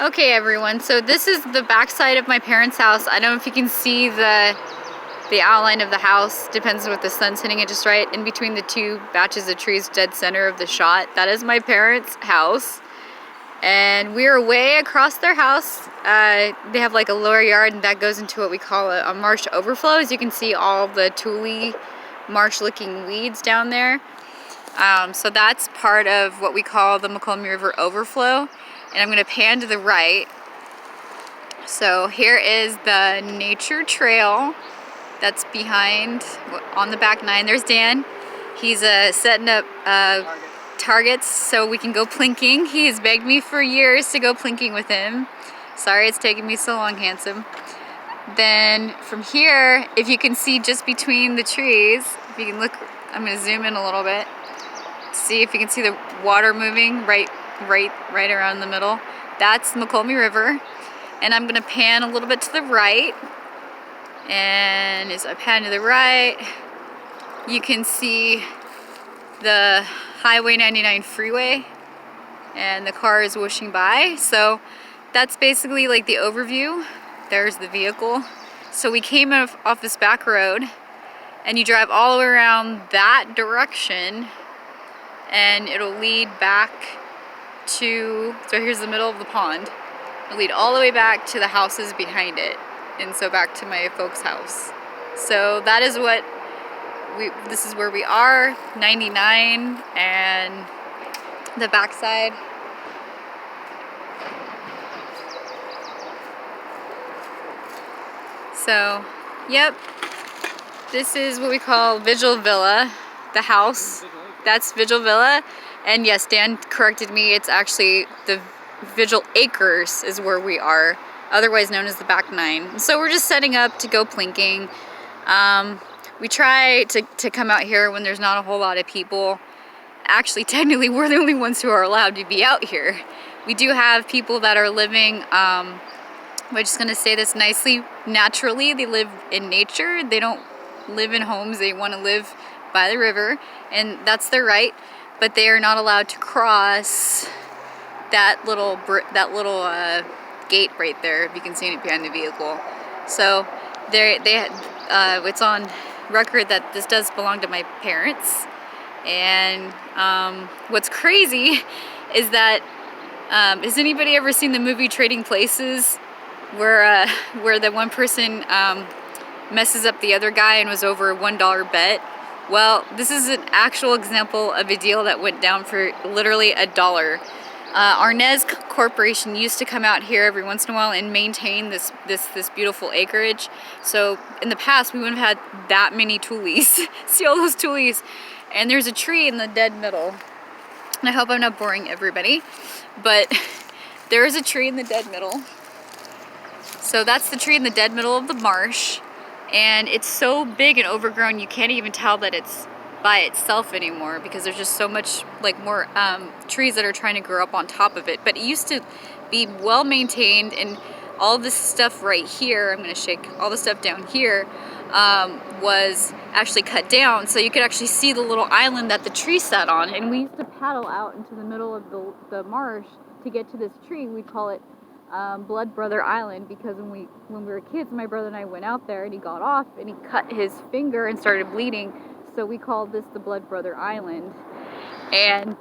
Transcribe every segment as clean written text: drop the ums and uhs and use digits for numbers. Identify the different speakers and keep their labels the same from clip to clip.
Speaker 1: Okay everyone, so this is the back side of my parents' house. I don't know if you can see the outline of the house. Depends on what the sun's hitting it just right. In between the two batches of trees, dead center of the shot. That is my parents' house. And we are way across their house. They have like a lower yard and that goes into what we call a marsh overflow. As you can see all the tule marsh looking weeds down there. So that's part of what we call the McCollum River overflow. And I'm going to pan to the right. So here is the nature trail that's behind on the back 9. There's Dan. He's setting up targets so we can go plinking. He has begged me for years to go plinking with him. Sorry it's taking me so long, handsome. Then from here, if you can see just between the trees, if you can look, I'm going to zoom in a little bit. See if you can see the water moving right around the middle. That's the McCollum River. And I'm gonna pan a little bit to the right. And as I pan to the right, you can see the Highway 99 freeway and the car is whooshing by. So that's basically like the overview. There's the vehicle. So we came off this back road and you drive all the way around that direction and it'll lead back to, so here's the middle of the pond. It'll lead all the way back to the houses behind it. And so back to my folks' house. So that is what this is where we are, 99 and the backside. So, yep, this is what we call Vigil Villa, the house. That's Vigil Villa, and yes, Dan corrected me, it's actually the Vigil Acres is where we are, otherwise known as the back 9. So we're just setting up to go plinking. We try to come out here when there's not a whole lot of people. Actually, technically, we're the only ones who are allowed to be out here. We do have people that are living, we're just gonna say this nicely, naturally. They live in nature. They don't live in homes. They want to live by the river, and that's their right, but they are not allowed to cross that little gate right there, if you can see it behind the vehicle. So it's on record that this does belong to my parents. And what's crazy is that has anybody ever seen the movie Trading Places, where the one person messes up the other guy and was over a $1 bet? Well, this is an actual example of a deal that went down for literally $1. Arnez Corporation used to come out here every once in a while and maintain this beautiful acreage. So in the past, we wouldn't have had that many tules. See all those tules? And there's a tree in the dead middle. And I hope I'm not boring everybody, but there is a tree in the dead middle. So that's the tree in the dead middle of the marsh. And it's so big and overgrown, you can't even tell that it's by itself anymore because there's just so much more trees that are trying to grow up on top of it. But it used to be well maintained, and all this stuff right here, I'm going to shake all the stuff down here, was actually cut down so you could actually see the little island that the tree sat on. And we used to paddle out into the middle of the marsh to get to this tree. We call it Blood Brother Island, because when we were kids, my brother and I went out there and he got off and he cut his finger and started bleeding. So we called this the Blood Brother Island. And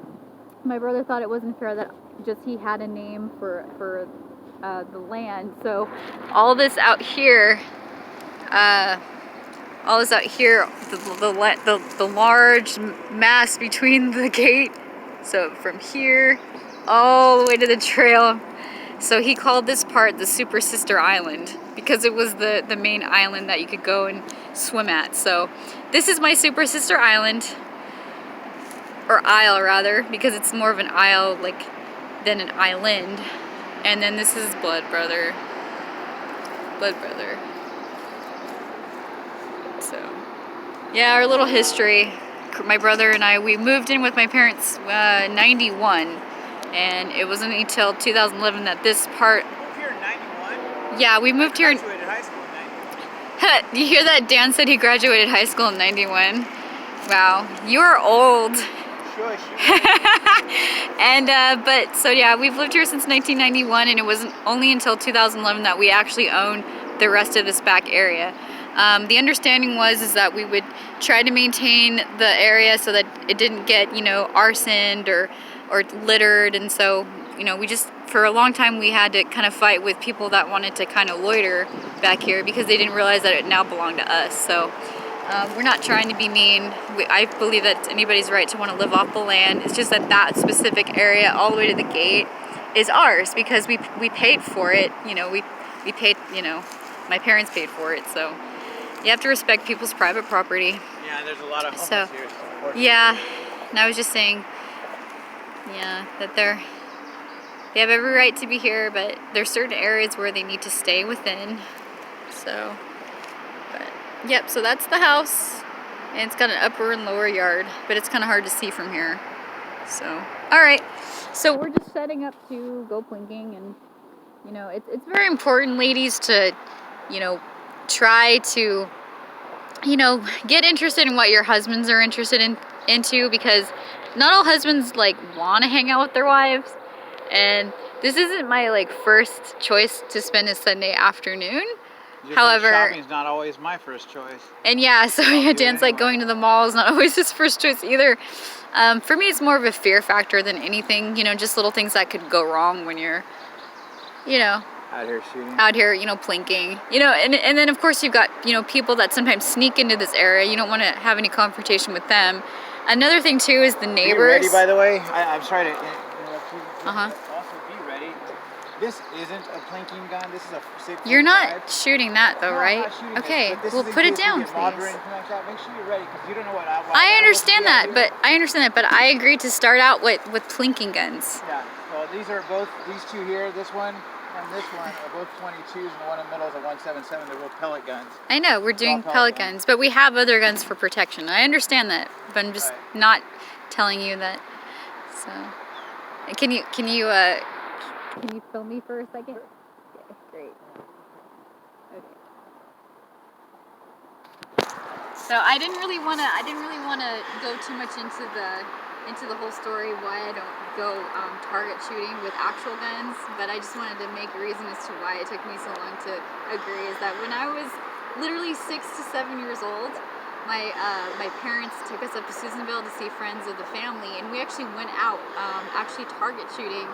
Speaker 1: my brother thought it wasn't fair that just he had a name for the land. So all this out here, the large mass between the gate. So from here all the way to the trail. So he called this part the Super Sister Island because it was the main island that you could go and swim at. So this is my Super Sister Island, or isle rather, because it's more of an isle than an island. And then this is Blood Brother. So yeah, our little history. My brother and I, we moved in with my parents 91. And it wasn't until 2011 that this part...
Speaker 2: You moved here in 91?
Speaker 1: Yeah, we moved here...
Speaker 2: I graduated high school in 91.
Speaker 1: You hear that? Dan said he graduated high school in 91. Wow, you are old.
Speaker 2: choice.
Speaker 1: And but so yeah, we've lived here since 1991, and it wasn't only until 2011 that we actually owned the rest of this back area. The understanding is that we would try to maintain the area so that it didn't get, you know, arsoned or littered, and so, you know, we just, for a long time we had to kind of fight with people that wanted to kind of loiter back here because they didn't realize that it now belonged to us. So we're not trying to be mean. I believe that it's anybody's right to want to live off the land. It's just that that specific area all the way to the gate is ours because we paid for it. You know, we paid, you know, my parents paid for it, so you have to respect people's private property.
Speaker 2: Yeah, there's a lot of homeless
Speaker 1: So,
Speaker 2: here. So
Speaker 1: yeah, and I was just saying, yeah, that they have every right to be here, but there's certain areas where they need to stay within. So, but yep, so that's the house, and it's got an upper and lower yard, but it's kind of hard to see from here. So, all right, so we're just setting up to go plinking, and you know, it's very important, ladies, to, you know, try to, you know, get interested in what your husbands are interested into, because not all husbands like want to hang out with their wives, and this isn't my like first choice to spend a Sunday afternoon. However,
Speaker 2: shopping's not always my first choice.
Speaker 1: and yeah, so yeah, Dan's like going to the mall is not always his first choice either. For me, it's more of a fear factor than anything, you know, just little things that could go wrong when you're, you know,
Speaker 2: Out here shooting.
Speaker 1: out here, you know, plinking, you know, and then of course you've got, you know, people that sometimes sneak into this area. You don't want to have any confrontation with them. Another thing too is the neighbors.
Speaker 2: Be ready, by the way. I'm sorry to interrupt you.
Speaker 1: Uh-huh.
Speaker 2: Also, be ready. This isn't a plinking gun. This is a 6.5.
Speaker 1: You're not shooting that though,
Speaker 2: No, I'm
Speaker 1: right?
Speaker 2: not shooting
Speaker 1: Okay,
Speaker 2: this,
Speaker 1: well
Speaker 2: is in
Speaker 1: put it
Speaker 2: case you
Speaker 1: down,
Speaker 2: get mobbed or
Speaker 1: please.
Speaker 2: anything like that. Make sure you're ready, because you don't know what
Speaker 1: I understand that, but I agreed to start out with plinking guns.
Speaker 2: Yeah. Well, these two here, this one and this one are both 22s, and the one in the middle is a 177. They're both pellet guns.
Speaker 1: I know we're doing
Speaker 2: pellet
Speaker 1: pellet
Speaker 2: guns.
Speaker 1: guns, but we have other guns for protection. I understand that, but I'm just
Speaker 2: Right.
Speaker 1: not telling you that. So, can you film me for a second? Yeah, great. Okay. So I didn't really want to go too much into the whole story why I don't go target shooting with actual guns, but I just wanted to make a reason as to why it took me so long to agree. Is that when I was literally 6 to 7 years old, my parents took us up to Susanville to see friends of the family, and we actually went out actually target shooting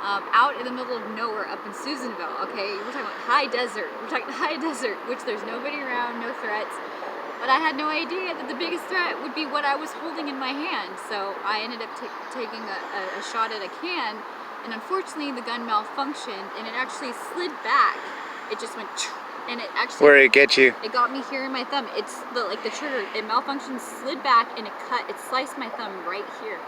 Speaker 1: out in the middle of nowhere up in Susanville. Okay, we're talking about high desert. We're talking high desert, which there's nobody around, no threats. But I had no idea that the biggest threat would be what I was holding in my hand. So I ended up taking a shot at a can, and unfortunately the gun malfunctioned, and it actually slid back. It just went, and it actually.
Speaker 2: Where did it get you?
Speaker 1: It got me here in my thumb. It's the trigger. It malfunctioned, slid back, and it sliced my thumb right here.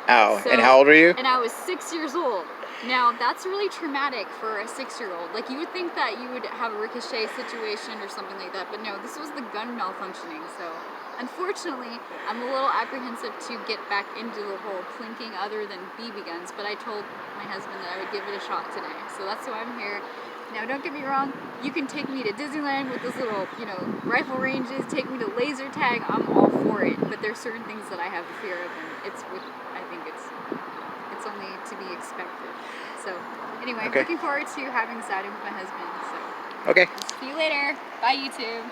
Speaker 2: Ow.
Speaker 1: So,
Speaker 2: and how old were you?
Speaker 1: And I was 6 years old. Now, that's really traumatic for a 6-year-old. Like, you would think that you would have a ricochet situation or something like that, but no, this was the gun malfunctioning. So, unfortunately, I'm a little apprehensive to get back into the whole plinking other than BB guns, but I told my husband that I would give it a shot today. So that's why I'm here. Now, don't get me wrong, you can take me to Disneyland with those little, you know, rifle ranges, take me to laser tag, I'm all for it, but there's certain things that I have a fear of, and I think it's only to be expected. So, anyway,
Speaker 2: Okay.
Speaker 1: looking forward to having this outing with my husband, so.
Speaker 2: Okay.
Speaker 1: See you later. Bye, YouTube.